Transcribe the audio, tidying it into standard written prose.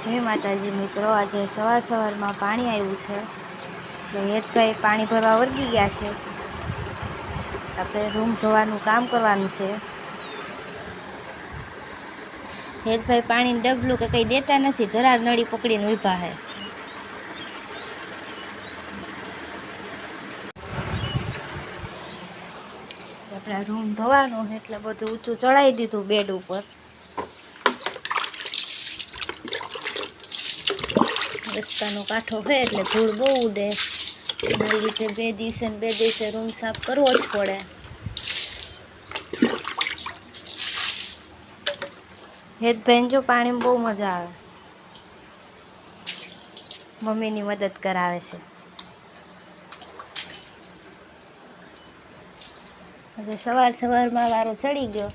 જય માતાજી મિત્રો, આજે સવારમાં પાણી આવ્યું છે તો હેતભાઈ પાણી ભરવા વળગી ગયા છે. આપણે રૂમ ધોવાનું કામ કરવાનું છે. હેતભાઈ પાણીનું ડબલું કે કંઈ દેતા નથી, જરા નળી પકડીને ઊભા છે. આપણે રૂમ ધોવાનું એટલે બધું ઊંચું ચડાવી દીધું બેડ ઉપર. રસ્તાનો કાંઠો છે એટલે ધૂળ બહુ ઉડે, એના લીધે બે દિવસે રૂમ સાફ કરવો જ પડે. હેતભાઈને જો પાણીમાં બહુ મજા આવે, મમ્મીની મદદ કરાવે છે. હવે સવારમાં વારો ચડી ગયો.